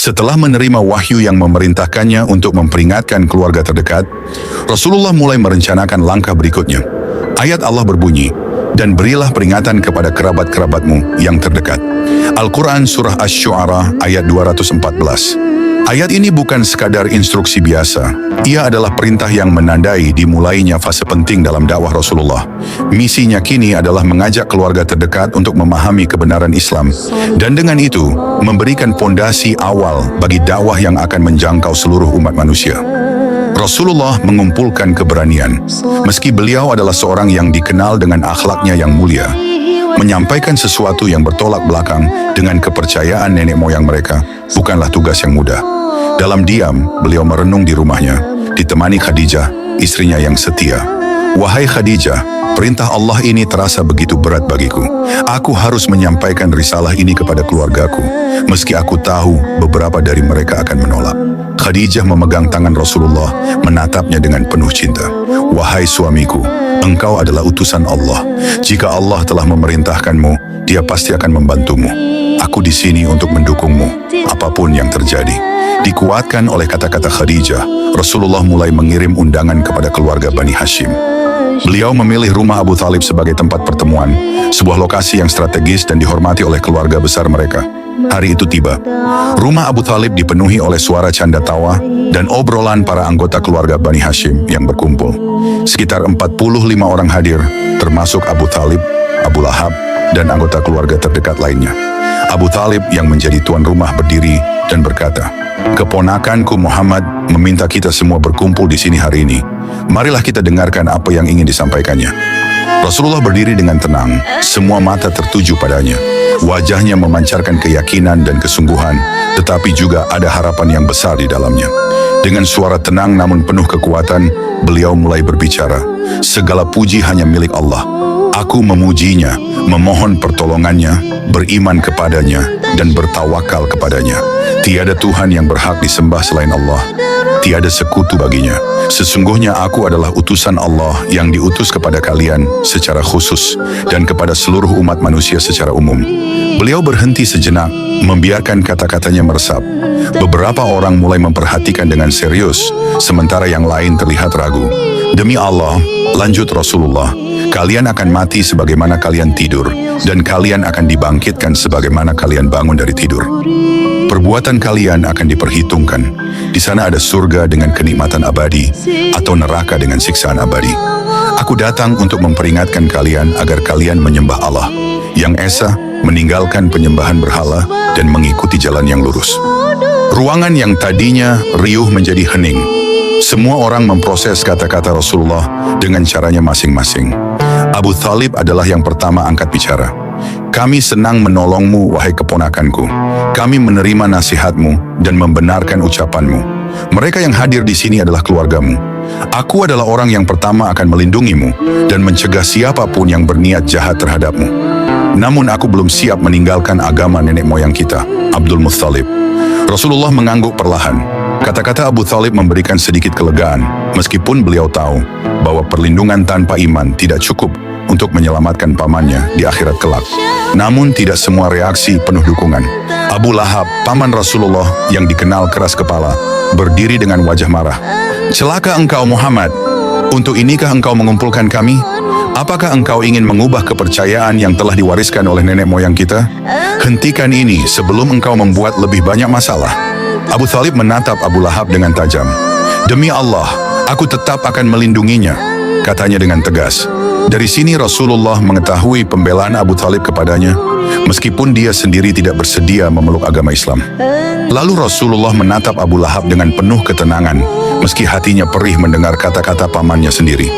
Setelah menerima wahyu yang memerintahkannya untuk memperingatkan keluarga terdekat, Rasulullah mulai merencanakan langkah berikutnya. Ayat Allah berbunyi, "Dan berilah peringatan kepada kerabat-kerabatmu yang terdekat." Al-Quran Surah Asy-Syu'ara ayat 214. Ayat ini bukan sekadar instruksi biasa. Ia adalah perintah yang menandai dimulainya fase penting dalam dakwah Rasulullah. Misinya kini adalah mengajak keluarga terdekat untuk memahami kebenaran Islam, dan dengan itu memberikan pondasi awal bagi dakwah yang akan menjangkau seluruh umat manusia. Rasulullah mengumpulkan keberanian. Meski beliau adalah seorang yang dikenal dengan akhlaknya yang mulia, menyampaikan sesuatu yang bertolak belakang dengan kepercayaan nenek moyang mereka bukanlah tugas yang mudah. Dalam diam, beliau merenung di rumahnya, ditemani Khadijah, istrinya yang setia. "Wahai Khadijah, perintah Allah ini terasa begitu berat bagiku. Aku harus menyampaikan risalah ini kepada keluargaku, meski aku tahu beberapa dari mereka akan menolak." Khadijah memegang tangan Rasulullah, menatapnya dengan penuh cinta. "Wahai suamiku, engkau adalah utusan Allah. Jika Allah telah memerintahkanmu, Dia pasti akan membantumu. Aku di sini untuk mendukungmu, apapun yang terjadi." Dikuatkan oleh kata-kata Khadijah, Rasulullah mulai mengirim undangan kepada keluarga Bani Hashim. Beliau memilih rumah Abu Thalib sebagai tempat pertemuan, sebuah lokasi yang strategis dan dihormati oleh keluarga besar mereka. Hari itu tiba. Rumah Abu Thalib dipenuhi oleh suara canda tawa dan obrolan para anggota keluarga Bani Hashim yang berkumpul. Sekitar 45 orang hadir, termasuk Abu Thalib, Abu Lahab, dan anggota keluarga terdekat lainnya. Abu Thalib yang menjadi tuan rumah berdiri dan berkata, "Keponakanku Muhammad meminta kita semua berkumpul di sini hari ini. Marilah kita dengarkan apa yang ingin disampaikannya." Rasulullah berdiri dengan tenang, semua mata tertuju padanya. Wajahnya memancarkan keyakinan dan kesungguhan, tetapi juga ada harapan yang besar di dalamnya. Dengan suara tenang namun penuh kekuatan, beliau mulai berbicara, "Segala puji hanya milik Allah. Aku memujinya, memohon pertolongannya, beriman kepadanya, dan bertawakal kepadanya. Tiada Tuhan yang berhak disembah selain Allah. Tiada sekutu baginya. Sesungguhnya aku adalah utusan Allah yang diutus kepada kalian secara khusus dan kepada seluruh umat manusia secara umum." Beliau berhenti sejenak, membiarkan kata-katanya meresap. Beberapa orang mulai memperhatikan dengan serius, sementara yang lain terlihat ragu. "Demi Allah," lanjut Rasulullah, "kalian akan mati sebagaimana kalian tidur, dan kalian akan dibangkitkan sebagaimana kalian bangun dari tidur. Perbuatan kalian akan diperhitungkan. Di sana ada surga dengan kenikmatan abadi, atau neraka dengan siksaan abadi. Aku datang untuk memperingatkan kalian agar kalian menyembah Allah, yang esa, meninggalkan penyembahan berhala, dan mengikuti jalan yang lurus." Ruangan yang tadinya riuh menjadi hening. Semua orang memproses kata-kata Rasulullah dengan caranya masing-masing. Abu Thalib adalah yang pertama angkat bicara. "Kami senang menolongmu, wahai keponakanku. Kami menerima nasihatmu dan membenarkan ucapanmu. Mereka yang hadir di sini adalah keluargamu. Aku adalah orang yang pertama akan melindungimu dan mencegah siapapun yang berniat jahat terhadapmu. Namun aku belum siap meninggalkan agama nenek moyang kita, Abdul Muttalib." Rasulullah mengangguk perlahan. Kata-kata Abu Thalib memberikan sedikit kelegaan, meskipun beliau tahu bahwa perlindungan tanpa iman tidak cukup untuk menyelamatkan pamannya di akhirat kelak. Namun tidak semua reaksi penuh dukungan. Abu Lahab, paman Rasulullah yang dikenal keras kepala, berdiri dengan wajah marah. "Celaka engkau Muhammad, untuk inikah engkau mengumpulkan kami? Apakah engkau ingin mengubah kepercayaan yang telah diwariskan oleh nenek moyang kita? Hentikan ini sebelum engkau membuat lebih banyak masalah." Abu Thalib menatap Abu Lahab dengan tajam. "Demi Allah, aku tetap akan melindunginya," katanya dengan tegas. Dari sini Rasulullah mengetahui pembelaan Abu Thalib kepadanya, meskipun dia sendiri tidak bersedia memeluk agama Islam. Lalu Rasulullah menatap Abu Lahab dengan penuh ketenangan, meski hatinya perih mendengar kata-kata pamannya sendiri.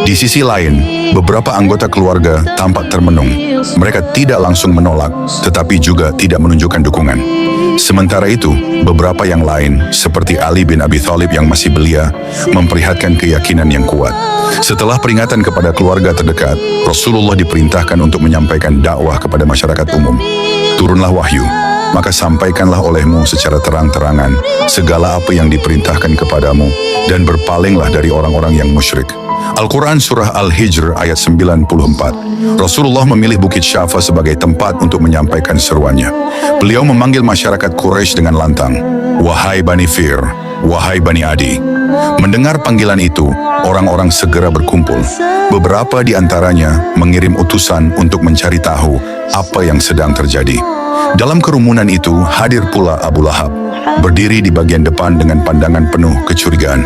Di sisi lain, beberapa anggota keluarga tampak termenung. Mereka tidak langsung menolak, tetapi juga tidak menunjukkan dukungan. Sementara itu, beberapa yang lain, seperti Ali bin Abi Thalib yang masih belia, memperlihatkan keyakinan yang kuat. Setelah peringatan kepada keluarga terdekat, Rasulullah diperintahkan untuk menyampaikan dakwah kepada masyarakat umum. "Turunlah wahyu, maka sampaikanlah olehmu secara terang-terangan segala apa yang diperintahkan kepadamu, dan berpalinglah dari orang-orang yang musyrik. Al-Quran Surah Al-Hijr ayat 94. Rasulullah memilih Bukit Syafa sebagai tempat untuk menyampaikan seruannya. Beliau memanggil masyarakat Quraisy dengan lantang, "Wahai Bani Fir, wahai Bani Adi." Mendengar panggilan itu, orang-orang segera berkumpul. Beberapa di antaranya mengirim utusan untuk mencari tahu apa yang sedang terjadi. Dalam kerumunan itu hadir pula Abu Lahab, berdiri di bagian depan dengan pandangan penuh kecurigaan.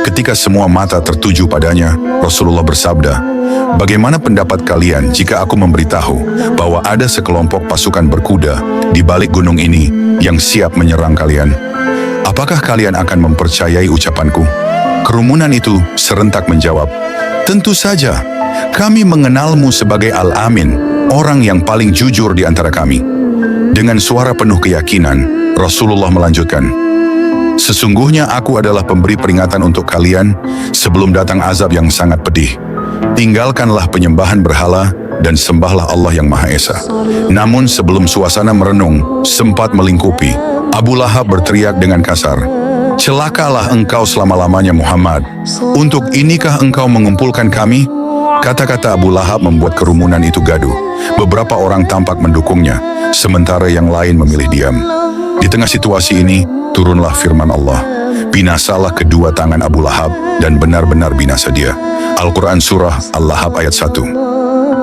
Ketika semua mata tertuju padanya, Rasulullah bersabda, "Bagaimana pendapat kalian jika aku memberitahu bahwa ada sekelompok pasukan berkuda di balik gunung ini yang siap menyerang kalian? Apakah kalian akan mempercayai ucapanku?" Kerumunan itu serentak menjawab, "Tentu saja, kami mengenalmu sebagai Al-Amin, orang yang paling jujur di antara kami." Dengan suara penuh keyakinan, Rasulullah melanjutkan, "Sesungguhnya aku adalah pemberi peringatan untuk kalian sebelum datang azab yang sangat pedih. Tinggalkanlah penyembahan berhala dan sembahlah Allah yang Maha Esa." Namun sebelum suasana merenung sempat melingkupi, Abu Lahab berteriak dengan kasar, "Celakalah engkau selama-lamanya Muhammad. Untuk inikah engkau mengumpulkan kami?" Kata-kata Abu Lahab membuat kerumunan itu gaduh. Beberapa orang tampak mendukungnya, sementara yang lain memilih diam. Di tengah situasi ini, turunlah firman Allah. Binasalah kedua tangan Abu Lahab dan benar-benar binasa dia. Al-Quran Surah Al-Lahab ayat 1.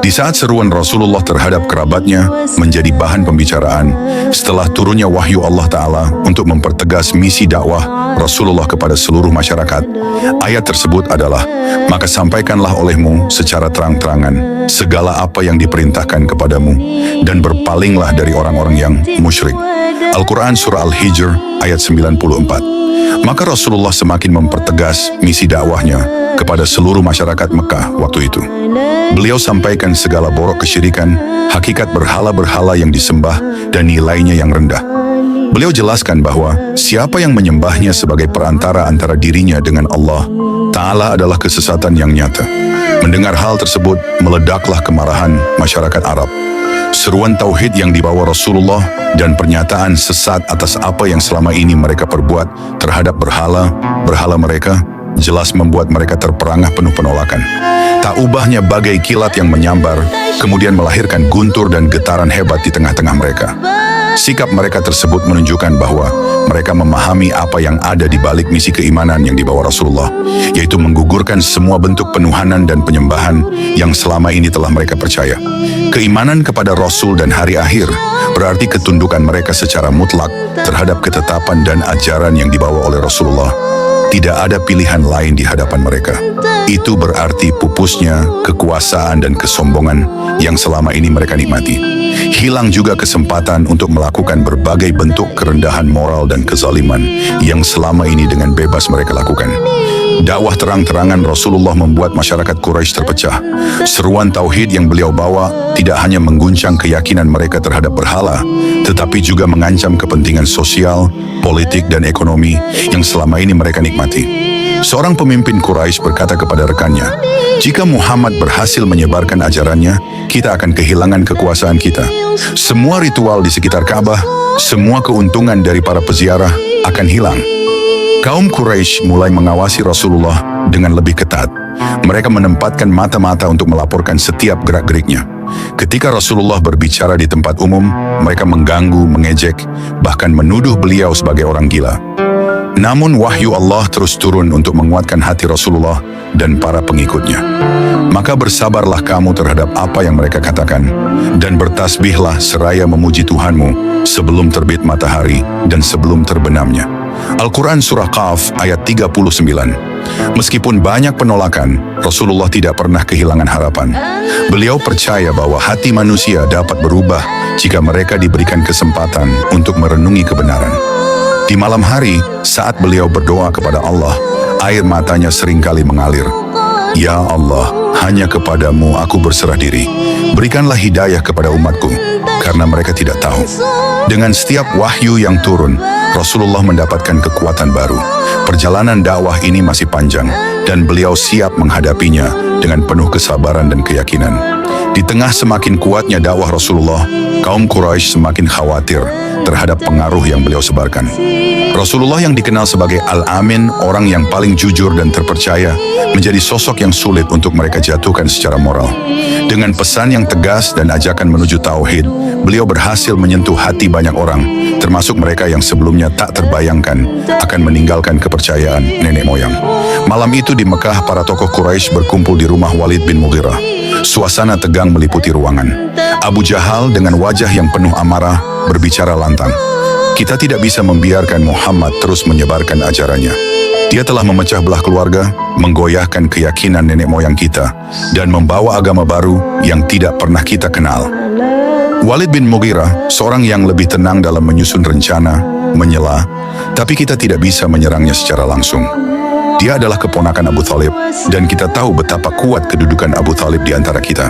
Di saat seruan Rasulullah terhadap kerabatnya menjadi bahan pembicaraan, setelah turunnya wahyu Allah Ta'ala untuk mempertegas misi dakwah Rasulullah kepada seluruh masyarakat, ayat tersebut adalah, "Maka sampaikanlah olehmu secara terang-terangan segala apa yang diperintahkan kepadamu, dan berpalinglah dari orang-orang yang musyrik." Al-Quran Surah Al-Hijr ayat 94. Maka Rasulullah semakin mempertegas misi dakwahnya kepada seluruh masyarakat Mekah waktu itu. Beliau sampaikan segala borok kesyirikan, hakikat berhala-berhala yang disembah, dan nilainya yang rendah. Beliau jelaskan bahwa siapa yang menyembahnya sebagai perantara antara dirinya dengan Allah Ta'ala adalah kesesatan yang nyata. Mendengar hal tersebut, meledaklah kemarahan masyarakat Arab. Seruan tauhid yang dibawa Rasulullah dan pernyataan sesat atas apa yang selama ini mereka perbuat terhadap berhala mereka jelas membuat mereka terperangah penuh penolakan. Tak ubahnya bagai kilat yang menyambar, kemudian melahirkan guntur dan getaran hebat di tengah-tengah mereka. Sikap mereka tersebut menunjukkan bahwa mereka memahami apa yang ada di balik misi keimanan yang dibawa Rasulullah, yaitu menggugurkan semua bentuk penuhanan dan penyembahan yang selama ini telah mereka percaya. Keimanan kepada Rasul dan hari akhir berarti ketundukan mereka secara mutlak terhadap ketetapan dan ajaran yang dibawa oleh Rasulullah. Tidak ada pilihan lain di hadapan mereka. Itu berarti pupusnya kekuasaan dan kesombongan yang selama ini mereka nikmati. Hilang juga kesempatan untuk melakukan berbagai bentuk kerendahan moral dan kezaliman yang selama ini dengan bebas mereka lakukan. Dakwah terang-terangan Rasulullah membuat masyarakat Quraisy terpecah. Seruan tauhid yang beliau bawa tidak hanya mengguncang keyakinan mereka terhadap berhala, tetapi juga mengancam kepentingan sosial, politik, dan ekonomi yang selama ini mereka nikmati. Seorang pemimpin Quraisy berkata kepada rekannya, "Jika Muhammad berhasil menyebarkan ajarannya, kita akan kehilangan kekuasaan kita. Semua ritual di sekitar Ka'bah, semua keuntungan dari para peziarah akan hilang." Kaum Quraisy mulai mengawasi Rasulullah dengan lebih ketat. Mereka menempatkan mata-mata untuk melaporkan setiap gerak-geriknya. Ketika Rasulullah berbicara di tempat umum, mereka mengganggu, mengejek, bahkan menuduh beliau sebagai orang gila. Namun wahyu Allah terus turun untuk menguatkan hati Rasulullah dan para pengikutnya. Maka bersabarlah kamu terhadap apa yang mereka katakan, dan bertasbihlah seraya memuji Tuhanmu sebelum terbit matahari dan sebelum terbenamnya. Al-Quran Surah Qaf ayat 39. Meskipun banyak penolakan, Rasulullah tidak pernah kehilangan harapan. Beliau percaya bahwa hati manusia dapat berubah jika mereka diberikan kesempatan untuk merenungi kebenaran. Di malam hari, saat beliau berdoa kepada Allah, air matanya seringkali mengalir. "Ya Allah, hanya kepadamu aku berserah diri. Berikanlah hidayah kepada umatku, karena mereka tidak tahu." Dengan setiap wahyu yang turun, Rasulullah mendapatkan kekuatan baru. Perjalanan dakwah ini masih panjang, dan beliau siap menghadapinya dengan penuh kesabaran dan keyakinan. Di tengah semakin kuatnya dakwah Rasulullah, kaum Quraisy semakin khawatir terhadap pengaruh yang beliau sebarkan. Rasulullah yang dikenal sebagai Al-Amin, orang yang paling jujur dan terpercaya, menjadi sosok yang sulit untuk mereka jatuhkan secara moral. Dengan pesan yang tegas dan ajakan menuju tauhid, beliau berhasil menyentuh hati banyak orang, termasuk mereka yang sebelumnya tak terbayangkan akan meninggalkan kepercayaan nenek moyang. Malam itu di Mekah, para tokoh Quraisy berkumpul di rumah Walid bin Mughirah. Suasana tegang meliputi ruangan. Abu Jahal dengan wajah yang penuh amarah berbicara lantang. Kita tidak bisa membiarkan Muhammad terus menyebarkan ajarannya. Dia telah memecah belah keluarga, menggoyahkan keyakinan nenek moyang kita, dan membawa agama baru yang tidak pernah kita kenal. Walid bin Mughirah, seorang yang lebih tenang dalam menyusun rencana, menyela, tapi kita tidak bisa menyerangnya secara langsung. Dia adalah keponakan Abu Thalib, dan kita tahu betapa kuat kedudukan Abu Thalib di antara kita.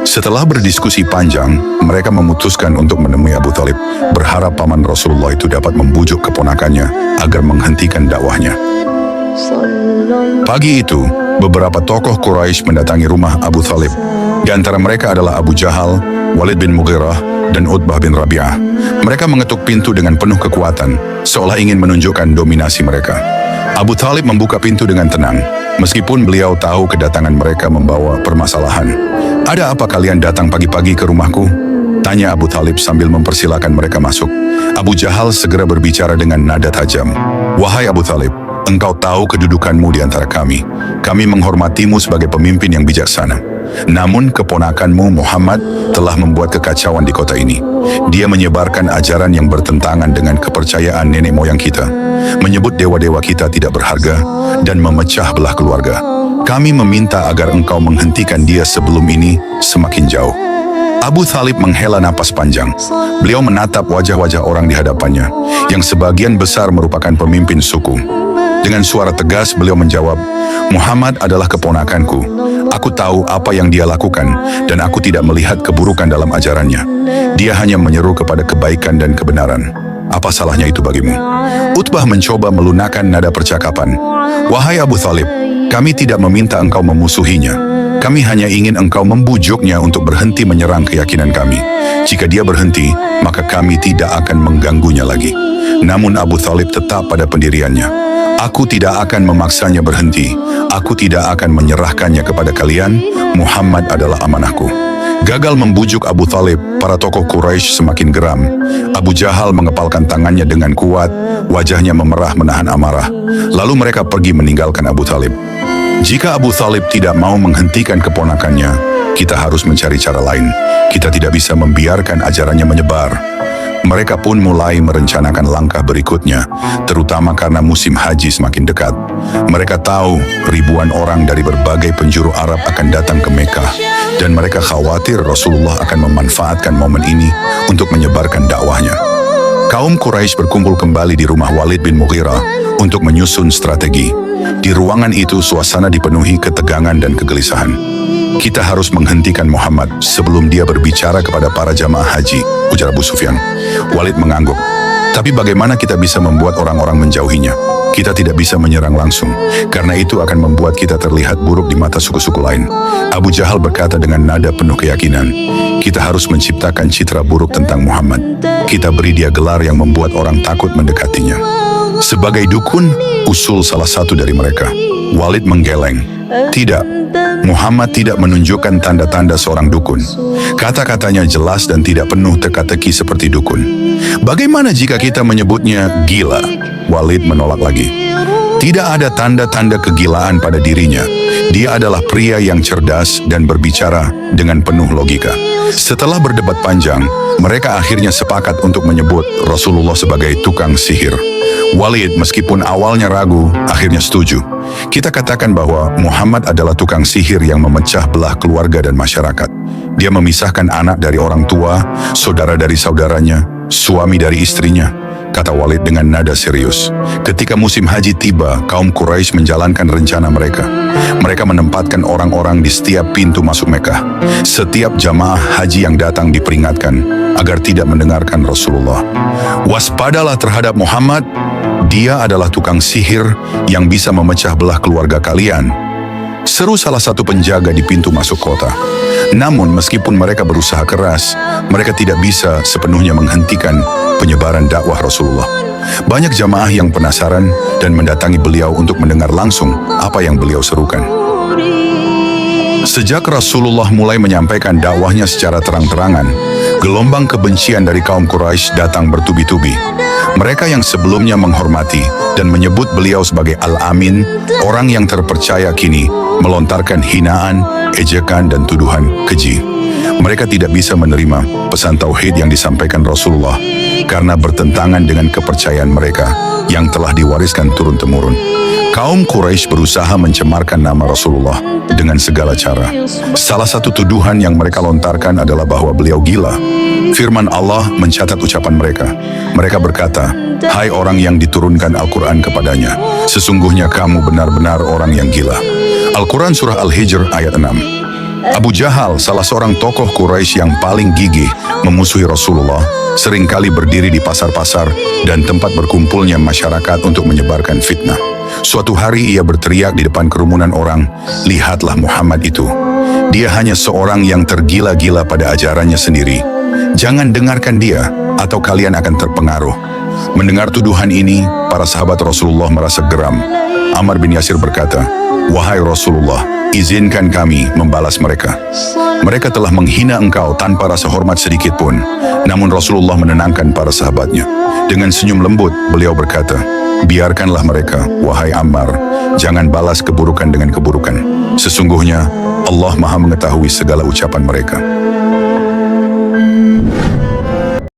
Setelah berdiskusi panjang, mereka memutuskan untuk menemui Abu Thalib, berharap paman Rasulullah itu dapat membujuk keponakannya agar menghentikan dakwahnya. Pagi itu, beberapa tokoh Quraisy mendatangi rumah Abu Thalib. Di antara mereka adalah Abu Jahal, Walid bin Mughirah, dan Utbah bin Rabi'ah. Mereka mengetuk pintu dengan penuh kekuatan, seolah ingin menunjukkan dominasi mereka. Abu Thalib membuka pintu dengan tenang, meskipun beliau tahu kedatangan mereka membawa permasalahan. "Ada apa kalian datang pagi-pagi ke rumahku?" tanya Abu Thalib sambil mempersilakan mereka masuk. Abu Jahal segera berbicara dengan nada tajam. "Wahai Abu Thalib, engkau tahu kedudukanmu di antara kami. Kami menghormatimu sebagai pemimpin yang bijaksana. Namun keponakanmu Muhammad telah membuat kekacauan di kota ini. Dia menyebarkan ajaran yang bertentangan dengan kepercayaan nenek moyang kita, menyebut dewa-dewa kita tidak berharga, dan memecah belah keluarga. Kami meminta agar engkau menghentikan dia sebelum ini semakin jauh." Abu Thalib menghela napas panjang. Beliau menatap wajah-wajah orang di hadapannya, yang sebagian besar merupakan pemimpin suku. Dengan suara tegas beliau menjawab, "Muhammad adalah keponakanku. Aku tahu apa yang dia lakukan, dan aku tidak melihat keburukan dalam ajarannya. Dia hanya menyeru kepada kebaikan dan kebenaran. Apa salahnya itu bagimu?" Utbah mencoba melunakkan nada percakapan. "Wahai Abu Thalib, kami tidak meminta engkau memusuhinya. Kami hanya ingin engkau membujuknya untuk berhenti menyerang keyakinan kami. Jika dia berhenti, maka kami tidak akan mengganggunya lagi." Namun Abu Thalib tetap pada pendiriannya. "Aku tidak akan memaksanya berhenti. Aku tidak akan menyerahkannya kepada kalian. Muhammad adalah amanahku." Gagal membujuk Abu Thalib, para tokoh Quraisy semakin geram. Abu Jahal mengepalkan tangannya dengan kuat, wajahnya memerah menahan amarah. Lalu mereka pergi meninggalkan Abu Thalib. Jika Abu Thalib tidak mau menghentikan keponakannya, kita harus mencari cara lain. Kita tidak bisa membiarkan ajarannya menyebar. Mereka pun mulai merencanakan langkah berikutnya, terutama karena musim haji semakin dekat. Mereka tahu ribuan orang dari berbagai penjuru Arab akan datang ke Mekah, dan mereka khawatir Rasulullah akan memanfaatkan momen ini untuk menyebarkan dakwahnya. Kaum Quraisy berkumpul kembali di rumah Walid bin Mughirah untuk menyusun strategi. Di ruangan itu suasana dipenuhi ketegangan dan kegelisahan. "Kita harus menghentikan Muhammad sebelum dia berbicara kepada para jamaah haji," ujar Abu Sufyan. Walid mengangguk. "Tapi bagaimana kita bisa membuat orang-orang menjauhinya? Kita tidak bisa menyerang langsung, karena itu akan membuat kita terlihat buruk di mata suku-suku lain." Abu Jahal berkata dengan nada penuh keyakinan, "Kita harus menciptakan citra buruk tentang Muhammad. Kita beri dia gelar yang membuat orang takut mendekatinya." Sebagai dukun, usul salah satu dari mereka. Walid menggeleng. "Tidak, Muhammad tidak menunjukkan tanda-tanda seorang dukun. Kata-katanya jelas dan tidak penuh teka-teki seperti dukun. Bagaimana jika kita menyebutnya gila?" Walid menolak lagi. "Tidak ada tanda-tanda kegilaan pada dirinya. Dia adalah pria yang cerdas dan berbicara dengan penuh logika." Setelah berdebat panjang, mereka akhirnya sepakat untuk menyebut Rasulullah sebagai tukang sihir. Walid meskipun awalnya ragu, akhirnya setuju. "Kita katakan bahwa Muhammad adalah tukang sihir yang memecah belah keluarga dan masyarakat. Dia memisahkan anak dari orang tua, saudara dari saudaranya, suami dari istrinya," kata Walid dengan nada serius. Ketika musim haji tiba, kaum Quraisy menjalankan rencana mereka. Mereka menempatkan orang-orang di setiap pintu masuk Mekah. Setiap jamaah haji yang datang diperingatkan agar tidak mendengarkan Rasulullah. "Waspadalah terhadap Muhammad. Dia adalah tukang sihir yang bisa memecah belah keluarga kalian," seru salah satu penjaga di pintu masuk kota. Namun meskipun mereka berusaha keras, mereka tidak bisa sepenuhnya menghentikan penyebaran dakwah Rasulullah. Banyak jamaah yang penasaran dan mendatangi beliau untuk mendengar langsung apa yang beliau serukan. Sejak Rasulullah mulai menyampaikan dakwahnya secara terang-terangan, gelombang kebencian dari kaum Quraisy datang bertubi-tubi. Mereka yang sebelumnya menghormati dan menyebut beliau sebagai Al-Amin, orang yang terpercaya, kini melontarkan hinaan, ejekan, dan tuduhan keji. Mereka tidak bisa menerima pesan tauhid yang disampaikan Rasulullah karena bertentangan dengan kepercayaan mereka yang telah diwariskan turun-temurun. Kaum Quraisy berusaha mencemarkan nama Rasulullah dengan segala cara. Salah satu tuduhan yang mereka lontarkan adalah bahwa beliau gila. Firman Allah mencatat ucapan mereka. Mereka berkata, "Hai orang yang diturunkan Al-Quran kepadanya, sesungguhnya kamu benar-benar orang yang gila." Al-Quran Surah Al-Hijr ayat 6. Abu Jahal, salah seorang tokoh Quraisy yang paling gigih memusuhi Rasulullah, seringkali berdiri di pasar-pasar dan tempat berkumpulnya masyarakat untuk menyebarkan fitnah. Suatu hari ia berteriak di depan kerumunan orang, "Lihatlah Muhammad itu. Dia hanya seorang yang tergila-gila pada ajarannya sendiri. Jangan dengarkan dia, atau kalian akan terpengaruh." Mendengar tuduhan ini, para sahabat Rasulullah merasa geram. Ammar bin Yasir berkata, "Wahai Rasulullah, izinkan kami membalas mereka. Mereka telah menghina engkau tanpa rasa hormat sedikit pun." Namun Rasulullah menenangkan para sahabatnya. Dengan senyum lembut, beliau berkata, "Biarkanlah mereka, wahai Ammar. Jangan balas keburukan dengan keburukan. Sesungguhnya Allah Maha mengetahui segala ucapan mereka."